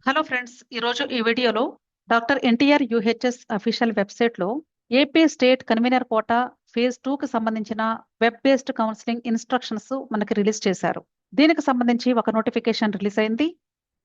Hello friends, ఈరోజు ఈ వీడియోలో డాక్టర్ ఎన్టీఆర్ యూహెచ్ఎస్ అఫీషియల్ వెబ్సైట్లో AP state convener quota phase 2కి సంబంధించిన వెబ్ బేస్డ్ కౌన్సిలింగ్ ఇన్స్ట్రక్షన్స్ మనకి రిలీజ్ చేశారు. దీనికి సంబంధించి ఒక నోటిఫికేషన్ రిలీజ్ అయింది.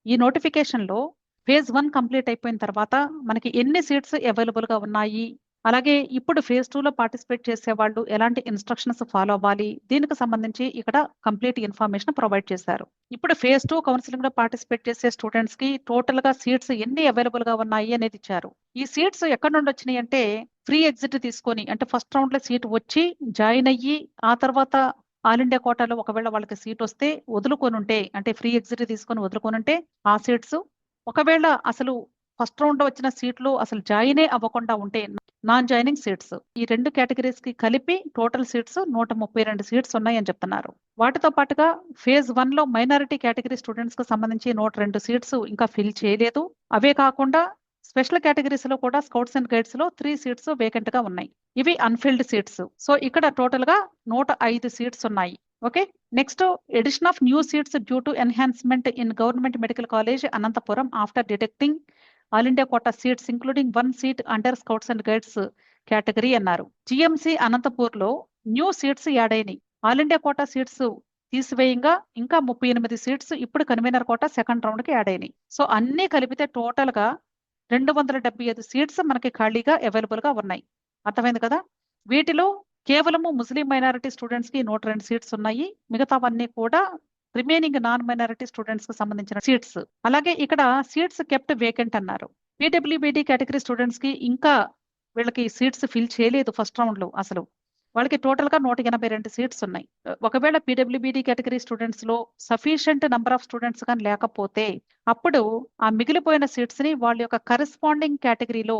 ఈ నోటిఫికేషన్లో ఫేజ్ 1 కంప్లీట్ అయిపోయిన తర్వాత మనకి ఎన్ని సీట్స్ అవైలబుల్గా ఉన్నాయి, అలాగే ఇప్పుడు ఫేజ్ 2లో పార్టిసిపేట్ చేసే వాళ్ళు ఎలాంటి ఇన్స్ట్రక్షన్స్ ఫాలో అవ్వాలి, దీనికి సంబంధించి ఇక్కడ కంప్లీట్ ఇన్ఫర్మేషన్ ప్రొవైడ్ చేశారు. ఇప్పుడు ఫేజ్ 2 కౌన్సిలింగ్ లో పార్టిసిపేట్ చేసే స్టూడెంట్స్ కి టోటల్ గా సీట్స్ ఎన్ని అవైలబుల్ గా ఉన్నాయి అనేది ఇచ్చారు. ఈ సీట్స్ ఎక్కడి నుండి వచ్చినాయి అంటే ఫ్రీ ఎగ్జిట్ తీసుకొని, అంటే ఫస్ట్ రౌండ్ లో సీట్ వచ్చి జాయిన్ అయ్యి ఆ తర్వాత ఆల్ ఇండియా కోటాలో ఒకవేళ వాళ్ళకి సీట్ వస్తే వదులుకొని ఉంటే, అంటే ఫ్రీ ఎగ్జిట్ తీసుకొని వదులుకొని ఉంటే ఆ సీట్స్, ఒకవేళ అసలు ఫస్ట్ రౌండ్ లో వచ్చిన సీట్లు అసలు జాయినే అవ్వకుండా ఉంటే నాన్ జాయినింగ్ సీట్స్, ఈ రెండు కేటగిరీస్ కి కలిపి టోటల్ సీట్స్ 132 సీట్స్ ఉన్నాయని చెప్తున్నారు. వాటితో పాటుగా ఫేజ్ 1 లో మైనారిటీ కేటగిరీ స్టూడెంట్స్ కు సంబంధించి 102 సీట్స్ ఇంకా ఫిల్ చేయలేదు. అవే కాకుండా స్పెషల్ కేటగిరీస్ లో కూడా స్కౌట్స్ అండ్ గైడ్స్ లో 3 సీట్స్ వేకెంట్ గా ఉన్నాయి. ఇవి అన్ఫిల్డ్ సీట్స్. సో ఇక్కడ టోటల్ గా 105 సీట్స్ ఉన్నాయి. Okay, next addition of new seats due to enhancement in government medical college Anantapuram after detecting all India quota seats including 1 seat under scouts and guides category అన్నారు. GMC Anantapur లో new seats add అయినాయి. All India quota seats తీసివేయంగా ఇంకా 38 seats ఇప్పుడు convener quota second round కి add అయినాయి. So అన్ని కలిపితే టోటల్ గా 275 సీట్స్ మనకి ఖాళీగా అవైలబుల్ గా ఉన్నాయి. అర్థమైంది కదా? వీటిలో కేవలము ముస్లిం మైనారిటీ స్టూడెంట్స్ కి 102 సీట్స్ ఉన్నాయి. మిగతావన్నీ కూడా రిమైనింగ్ నాన్ మైనారిటీ స్టూడెంట్స్ కి సంబంధించిన సీట్స్. అలాగే ఇక్కడ సీట్స్ కెప్ట్ వేకెంట్ అన్నారు. పీడబ్ల్యూబీడీ కేటగిరీ స్టూడెంట్స్ కి ఇంకా వీళ్ళకి సీట్స్ ఫిల్ చేయలేదు ఫస్ట్ రౌండ్ లో. అసలు వాళ్ళకి టోటల్ గా 182 సీట్స్ ఉన్నాయి. ఒకవేళ పీడబ్ల్యూబీడీ కేటగిరీ స్టూడెంట్స్ లో సఫిషియంట్ నంబర్ ఆఫ్ స్టూడెంట్స్ కానీ లేకపోతే అప్పుడు ఆ మిగిలిపోయిన సీట్స్ ని వాళ్ళ యొక్క కరెస్పాండింగ్ కేటగిరీలో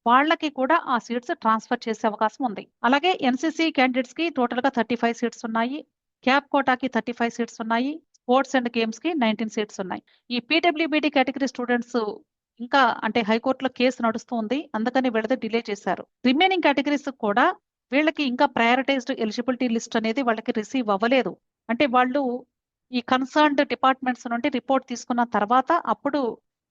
వాళ్ళకి కూడా ఆ సీట్స్ ట్రాన్స్ఫర్ చేసే అవకాశం ఉంది. అలాగే ఎన్సీసీ క్యాండిడేట్స్ కి టోటల్ గా 35 సీట్స్ ఉన్నాయి. క్యాప్ కోటాకి 35 సీట్స్ ఉన్నాయి. స్పోర్ట్స్ అండ్ గేమ్స్ కి 19 సీట్స్ ఉన్నాయి. ఈ పీడబ్ల్యూబీడీ కేటగిరీ స్టూడెంట్స్ ఇంకా అంటే హైకోర్టులో కేసు నడుస్తూ ఉంది, అందుకని వీళ్ళది డిలే చేశారు. రిమైనింగ్ కేటగిరీస్ కూడా వీళ్ళకి ఇంకా ప్రయారిటైజ్డ్ ఎలిజిబిలిటీ లిస్ట్ అనేది వాళ్ళకి రిసీవ్ అవ్వలేదు. అంటే వాళ్ళు ఈ కన్సర్న్డ్ డిపార్ట్మెంట్స్ నుండి రిపోర్ట్ తీసుకున్న తర్వాత అప్పుడు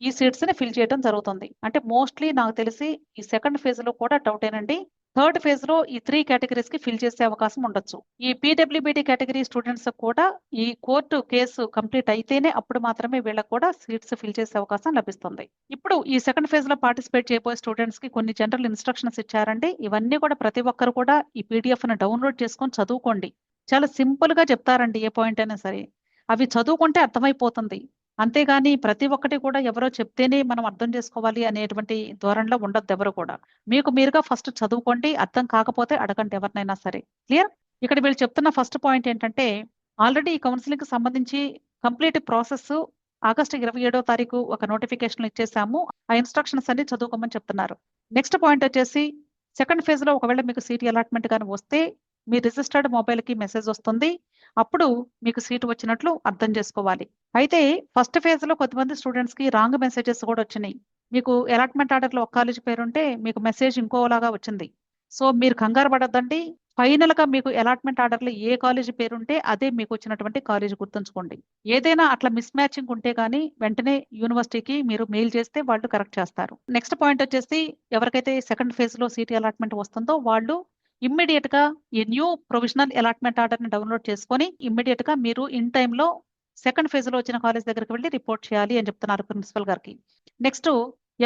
ఈ సీట్స్ ని ఫిల్ చేయడం జరుగుతుంది. అంటే మోస్ట్లీ నాకు తెలిసి ఈ సెకండ్ ఫేజ్ లో కూడా డౌట్ ఏనండి. థర్డ్ ఫేజ్ లో ఈ 3 కేటగిరీస్ కి ఫిల్ చేసే అవకాశం ఉండొచ్చు. ఈ పీడబ్ల్యూబీడీ కేటగిరీ స్టూడెంట్స్ కూడా ఈ కోర్టు కేసు కంప్లీట్ అయితేనే అప్పుడు మాత్రమే వీళ్ళకి కూడా సీట్స్ ఫిల్ చేసే అవకాశం లభిస్తుంది. ఇప్పుడు ఈ సెకండ్ ఫేజ్ లో పార్టిసిపేట్ చేయబోయే స్టూడెంట్స్ కి కొన్ని జనరల్ ఇన్స్ట్రక్షన్స్ ఇచ్చారండి. ఇవన్నీ కూడా ప్రతి ఒక్కరు కూడా ఈ పీడిఎఫ్ ని డౌన్లోడ్ చేసుకొని చదువుకోండి. చాలా సింపుల్ గా చెప్తారండి ఏ పాయింట్ అయినా సరే. అవి చదువుకుంటే అర్థమైపోతుంది. అంతేగాని ప్రతి ఒక్కటి కూడా ఎవరో చెప్తేనే మనం అర్థం చేసుకోవాలి అనేటువంటి ధోరణిలో ఉండొద్దు ఎవరు కూడా. మీకు మీరుగా ఫస్ట్ చదువుకోండి, అర్థం కాకపోతే అడగండి ఎవరినైనా సరే. క్లియర్? ఇక్కడ వీళ్ళు చెప్తున్న ఫస్ట్ పాయింట్ ఏంటంటే ఆల్రెడీ ఈ కౌన్సిలింగ్ కి సంబంధించి కంప్లీట్ ప్రాసెస్ ఆగస్టు 27వ తారీఖు ఒక నోటిఫికేషన్ ఇచ్చేసాము. ఆ ఇన్స్ట్రక్షన్స్ అన్ని చదువుకోమని చెప్తున్నారు. నెక్స్ట్ పాయింట్ వచ్చేసి సెకండ్ ఫేజ్ లో ఒకవేళ మీకు సీట్ అలాట్మెంట్ కానీ వస్తే మీ రిజిస్టర్డ్ మొబైల్ కి మెసేజ్ వస్తుంది. అప్పుడు మీకు సీట్ వచ్చినట్లు అర్థం చేసుకోవాలి. అయితే ఫస్ట్ ఫేజ్ లో కొంతమంది స్టూడెంట్స్ కి రాంగ్ మెసేజెస్ కూడా వచ్చినాయి. మీకు అలాట్మెంట్ ఆర్డర్ లో ఒక కాలేజ్ పేరుంటే మీకు మెసేజ్ ఇంకోలాగా వచ్చింది. సో మీరు కంగారు పడొద్దండి. ఫైనల్ గా మీకు అలాట్మెంట్ ఆర్డర్ లో ఏ కాలేజ్ పేరుంటే అదే మీకు వచ్చినటువంటి కాలేజ్ గుర్తుంచుకోండి. ఏదైనా అట్లా మిస్ మ్యాచింగ్ ఉంటే గానీ వెంటనే యూనివర్సిటీకి మీరు మెయిల్ చేస్తే వాళ్ళు కరెక్ట్ చేస్తారు. నెక్స్ట్ పాయింట్ వచ్చేసి ఎవరికైతే సెకండ్ ఫేజ్ లో సీట్ అలాట్మెంట్ వస్తుందో వాళ్ళు ఇమ్మీడియట్ గా ఈ న్యూ ప్రొవిజనల్ అలాట్మెంట్ ఆర్డర్ ని డౌన్లోడ్ చేసుకొని ఇమ్మీడియట్ గా మీరు ఇన్ టైమ్ లో సెకండ్ ఫేజ్ లో వచ్చిన కాలేజ్ దగ్గరికి వెళ్ళి రిపోర్ట్ చేయాలి అని చెప్తున్నారు ప్రిన్సిపల్ గారికి. నెక్స్ట్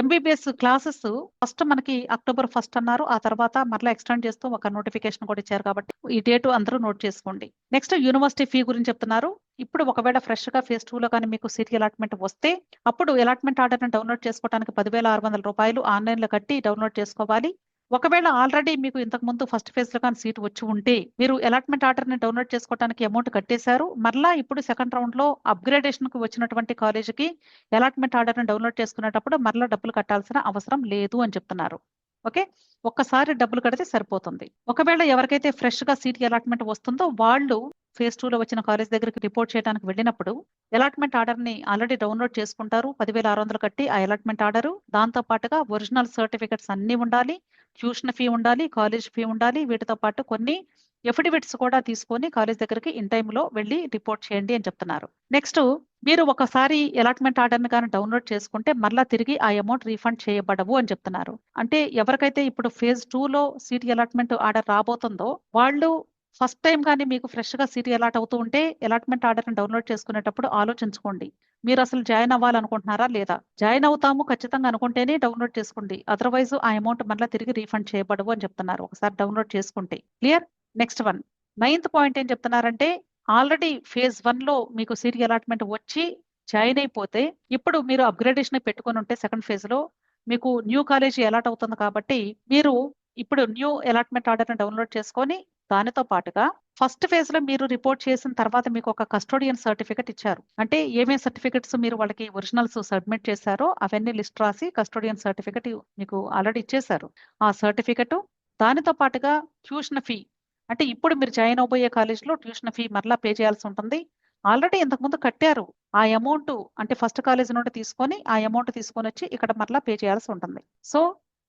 ఎంబీబీఎస్ క్లాసెస్ ఫస్ట్ మనకి అక్టోబర్ 1 అన్నారు. ఆ తర్వాత మరలా ఎక్స్టెండ్ చేస్తూ ఒక నోటిఫికేషన్ కూడా ఇచ్చారు కాబట్టి ఈ డేట్ అందరూ నోట్ చేసుకోండి. నెక్స్ట్ యూనివర్సిటీ ఫీ గురించి చెప్తున్నారు. ఇప్పుడు ఒకవేళ ఫ్రెష్ గా ఫేజ్ 2 లో కానీ మీకు సీట్ అలాట్మెంట్ వస్తే అప్పుడు అలాట్మెంట్ ఆర్డర్ ని డౌన్లోడ్ చేసుకోవడానికి 10,600 రూపాయలు ఆన్లైన్ లో కట్టి డౌన్లోడ్ చేసుకోవాలి. ఒకవేళ ఆల్రెడీ మీకు ఇంతకు ముందు ఫస్ట్ ఫేజ్ లో కానీ సీట్ వచ్చి ఉంటే మీరు అలాట్మెంట్ ఆర్డర్ ని డౌన్లోడ్ చేసుకోవడానికి అమౌంట్ కట్టేశారు, మరలా ఇప్పుడు సెకండ్ రౌండ్ లో అప్గ్రేడేషన్ కు వచ్చినటువంటి కాలేజీకి అలాట్మెంట్ ఆర్డర్ ని డౌన్లోడ్ చేసుకునేటప్పుడు మరలా డబ్బులు కట్టాల్సిన అవసరం లేదు అని చెప్తున్నారు. ఓకే, ఒక్కసారి డబ్బులు కడితే సరిపోతుంది. ఒకవేళ ఎవరికైతే ఫ్రెష్ గా సీట్ అలాట్మెంట్ వస్తుందో వాళ్ళు ఫేజ్ 2 లో వచ్చిన కాలేజ్ దగ్గరికి రిపోర్ట్ చేయడానికి వెళ్ళినప్పుడు అలాట్మెంట్ ఆర్డర్ ని ఆల్రెడీ డౌన్లోడ్ చేసుకుంటారు. 10,600 కట్టి ఆ అలాట్మెంట్ ఆర్డర్, దాంతో పాటుగా ఒరిజినల్ సర్టిఫికెట్స్ అన్ని ఉండాలి, ట్యూషన్ ఫీ ఉండాలి, కాలేజ్ ఫీ ఉండాలి. వీటితో పాటు కొన్ని ఎఫిడవిట్స్ కూడా తీసుకొని కాలేజ్ దగ్గరికి ఇన్ టైంలో వెళ్ళి రిపోర్ట్ చేయండి అని చెప్తున్నారు. నెక్స్ట్, మీరు ఒకసారి అలాట్మెంట్ ఆర్డర్ని కానీ డౌన్లోడ్ చేసుకుంటే మళ్ళా తిరిగి ఆ అమౌంట్ రీఫండ్ చేయబడవు అని చెప్తున్నారు. అంటే ఎవరికైతే ఇప్పుడు ఫేజ్ 2లో సీట్ అలాట్మెంట్ ఆర్డర్ రాబోతుందో వాళ్ళు ఫస్ట్ టైం కానీ మీకు ఫ్రెష్ గా సీట్ అలాట్ అవుతూ ఉంటే అలాట్మెంట్ ఆర్డర్ని డౌన్లోడ్ చేసుకునేటప్పుడు ఆలోచించుకోండి, మీరు అసలు జాయిన్ అవ్వాలనుకుంటున్నారా లేదా. జాయిన్ అవుతాము ఖచ్చితంగా అనుకుంటేనే డౌన్లోడ్ చేసుకోండి, అదర్వైజ్ ఆ అమౌంట్ మళ్ళీ తిరిగి రీఫండ్ చేయబడవు అని చెప్తున్నారు ఒకసారి డౌన్లోడ్ చేసుకుంటే. Clear. Next one, 9th point ఏం చెప్తున్నారంటే, ఆల్రెడీ ఫేజ్ 1లో మీకు సీట్ అలాట్మెంట్ వచ్చి జాయిన్ అయిపోతే ఇప్పుడు మీరు అప్గ్రేడేషన్ పెట్టుకొని ఉంటే సెకండ్ ఫేజ్ లో మీకు న్యూ కాలేజీ అలాట్ అవుతుంది కాబట్టి మీరు ఇప్పుడు న్యూ అలాట్మెంట్ ఆర్డర్ ని డౌన్లోడ్ చేసుకొని దానితో పాటుగా ఫస్ట్ ఫేజ్ లో మీరు రిపోర్ట్ చేసిన తర్వాత మీకు ఒక కస్టోడియన్ సర్టిఫికెట్ ఇచ్చారు. అంటే ఏమేమి సర్టిఫికెట్స్ మీరు వాళ్ళకి ఒరిజినల్స్ సబ్మిట్ చేశారో అవన్నీ లిస్ట్ రాసి కస్టోడియన్ సర్టిఫికెట్ మీకు ఆల్రెడీ ఇచ్చేశారు. ఆ సర్టిఫికెట్ దానితో పాటుగా ట్యూషన్ ఫీ, అంటే ఇప్పుడు మీరు జాయిన్ అవబోయే కాలేజ్లో ట్యూషన్ ఫీ మరలా పే చేయాల్సి ఉంటుంది. ఆల్రెడీ ఇంతకుముందు కట్టారు ఆ అమౌంట్, అంటే ఫస్ట్ కాలేజ్ నుండి తీసుకొని ఆ అమౌంట్ తీసుకొని వచ్చి ఇక్కడ మరలా పే చేయాల్సి ఉంటుంది. సో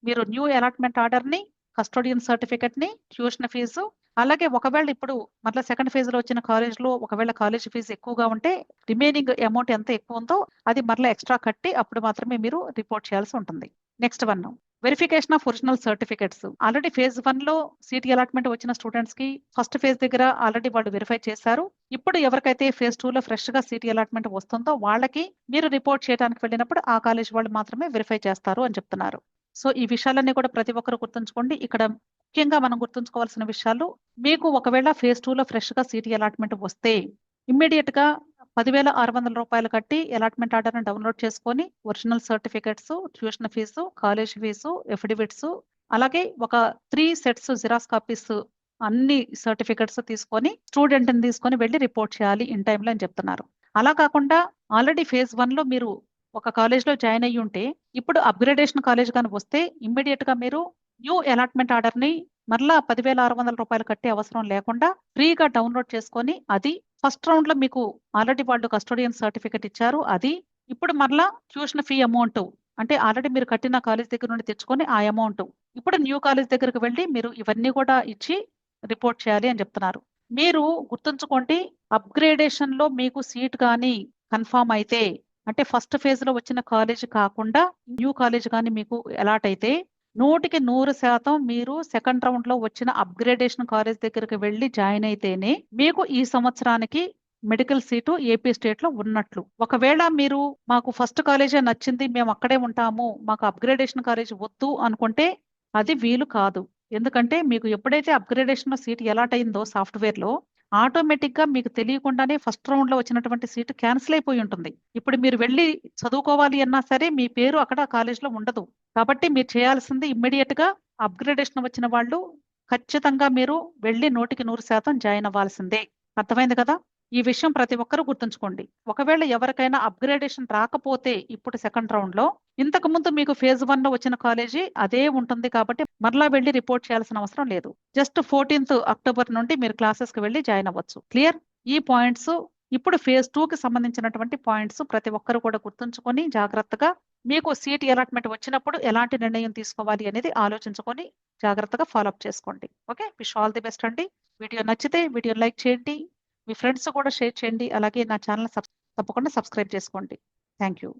మీరు న్యూ అలాట్మెంట్ ఆర్డర్ ని, కస్టోడియన్ సర్టిఫికెట్ ని, ట్యూషన్ ఫీజు, అలాగే ఒకవేళ ఇప్పుడు మళ్ళీ సెకండ్ ఫేజ్ లో వచ్చిన కాలేజ్ లో ఒకవేళ కాలేజ్ ఫీజు ఎక్కువగా ఉంటే రిమైనింగ్ అమౌంట్ ఎంత ఎక్కువ ఉందో అది మరలా ఎక్స్ట్రా కట్టి అప్పుడు మాత్రమే మీరు రిపోర్ట్ చేయాల్సి ఉంటుంది. Next one, verification of original certificates. Already phase 1లో సీట్ అలాట్మెంట్ వచ్చిన స్టూడెంట్స్ కి ఫస్ట్ ఫేజ్ దగ్గర ఆల్రెడీ వాళ్ళు వెరిఫై చేశారు. ఇప్పుడు ఎవరికైతే ఫేజ్ 2లో ఫ్రెష్ గా సీట్ అలాట్మెంట్ వస్తుందో వాళ్ళకి మీరు రిపోర్ట్ చేయడానికి వెళ్ళినప్పుడు ఆ కాలేజ్ వాళ్ళు మాత్రమే వెరిఫై చేస్తారు అని చెప్తున్నారు. సో ఈ విషయాలన్నీ కూడా ప్రతి ఒక్కరు గుర్తుంచుకోండి. ఇక్కడ ముఖ్యంగా మనం గుర్తుంచుకోవాల్సిన విషయాలు, మీకు ఒకవేళ ఫేజ్ 2లో ఫ్రెష్ గా సీట్ అలాట్మెంట్ వస్తే ఇమ్మీడియట్ గా 10,600 రూపాయలు కట్టి అలాట్మెంట్ ఆర్డర్ ని డౌన్లోడ్ చేసుకొని original certificates, tuition fees, college fees, affidavits, అలాగే ఒక 3 సెట్స్ జిరాక్స్ కాపీస్ అన్ని సర్టిఫికెట్స్ తీసుకొని స్టూడెంట్ ని తీసుకొని వెళ్ళి రిపోర్ట్ చేయాలి ఇన్ టైంలో అని చెప్తున్నారు. అలా కాకుండా ఆల్రెడీ ఫేజ్ 1లో మీరు ఒక కాలేజ్ లో జాయిన్ అయ్యి ఉంటే ఇప్పుడు అప్గ్రేడేషన్ కాలేజ్ కానీ వస్తే ఇమ్మీడియట్ గా మీరు న్యూ అలాట్మెంట్ ఆర్డర్ ని మరలా 10,600 రూపాయలు కట్టే అవసరం లేకుండా ఫ్రీగా డౌన్లోడ్ చేసుకొని అది ఫస్ట్ రౌండ్ లో మీకు ఆల్రెడీ వాళ్ళు కస్టోడియన్ సర్టిఫికెట్ ఇచ్చారు, అది ఇప్పుడు మరలా ట్యూషన్ ఫీ అమౌంట్, అంటే ఆల్రెడీ మీరు కట్టిన కాలేజ్ దగ్గర నుండి తెచ్చుకొని ఆ అమౌంట్ ఇప్పుడు న్యూ కాలేజ్ దగ్గరకు వెళ్ళి మీరు ఇవన్నీ కూడా ఇచ్చి రిపోర్ట్ చేయాలి అని చెప్తున్నారు. మీరు గుర్తుంచుకోండి, అప్గ్రేడేషన్ లో మీకు సీట్ కానీ కన్ఫామ్ అయితే, అంటే ఫస్ట్ ఫేజ్ లో వచ్చిన కాలేజ్ కాకుండా న్యూ కాలేజ్ కానీ మీకు అలాట్ అయితే 100% మీరు సెకండ్ రౌండ్ లో వచ్చిన అప్గ్రేడేషన్ కాలేజ్ దగ్గరికి వెళ్ళి జాయిన్ అయితేనే మీకు ఈ సంవత్సరానికి మెడికల్ సీటు ఏపీ స్టేట్ లో ఉన్నట్లు. ఒకవేళ మీరు మాకు ఫస్ట్ కాలేజే నచ్చింది, మేము అక్కడే ఉంటాము, మాకు అప్గ్రేడేషన్ కాలేజ్ వద్దు అనుకుంటే అది వీలు కాదు. ఎందుకంటే మీకు ఎప్పుడైతే అప్గ్రేడేషన్ లో సీట్ అలాట్ అయిందో సాఫ్ట్వేర్ లో ఆటోమేటిక్ గా మీకు తెలియకుండానే ఫస్ట్ రౌండ్ లో వచ్చినటువంటి సీటు క్యాన్సిల్ అయిపోయి ఉంటుంది. ఇప్పుడు మీరు వెళ్ళి చదువుకోవాలి అన్నా సరే మీ పేరు అక్కడ కాలేజ్ లో ఉండదు. కాబట్టి మీరు చేయాల్సింది ఇమ్మీడియట్ గా అప్గ్రేడేషన్ వచ్చిన వాళ్ళు ఖచ్చితంగా మీరు వెళ్ళి 100% జాయిన్ అవ్వాల్సిందే. అర్థమైంది కదా. ఈ విషయం ప్రతి ఒక్కరూ గుర్తుంచుకోండి. ఒకవేళ ఎవరికైనా అప్గ్రేడేషన్ రాకపోతే ఇప్పుడు సెకండ్ రౌండ్ లో ఇంతకు ముందు మీకు ఫేజ్ 1 లో వచ్చిన కాలేజీ అదే ఉంటుంది కాబట్టి మరలా వెళ్ళి రిపోర్ట్ చేయాల్సిన అవసరం లేదు. జస్ట్ 14th అక్టోబర్ నుండి మీరు క్లాసెస్ కి వెళ్ళి జాయిన్ అవ్వచ్చు. క్లియర్. ఈ పాయింట్స్ ఇప్పుడు ఫేజ్ 2కి సంబంధించినటువంటి పాయింట్స్ ప్రతి ఒక్కరు కూడా గుర్తుంచుకొని జాగ్రత్తగా మీకు సీట్ అలాట్మెంట్ వచ్చినప్పుడు ఎలాంటి నిర్ణయం తీసుకోవాలి అనేది ఆలోచించుకొని జాగ్రత్తగా ఫాలోఅప్ చేసుకోండి. Okay, wish all the best అండి. వీడియో నచ్చితే వీడియో లైక్ చేయండి, మీ ఫ్రెండ్స్ కూడా షేర్ చేయండి, అలాగే నా ఛానల్ తప్పకుండా సబ్స్క్రైబ్ చేసుకోండి. Thank you.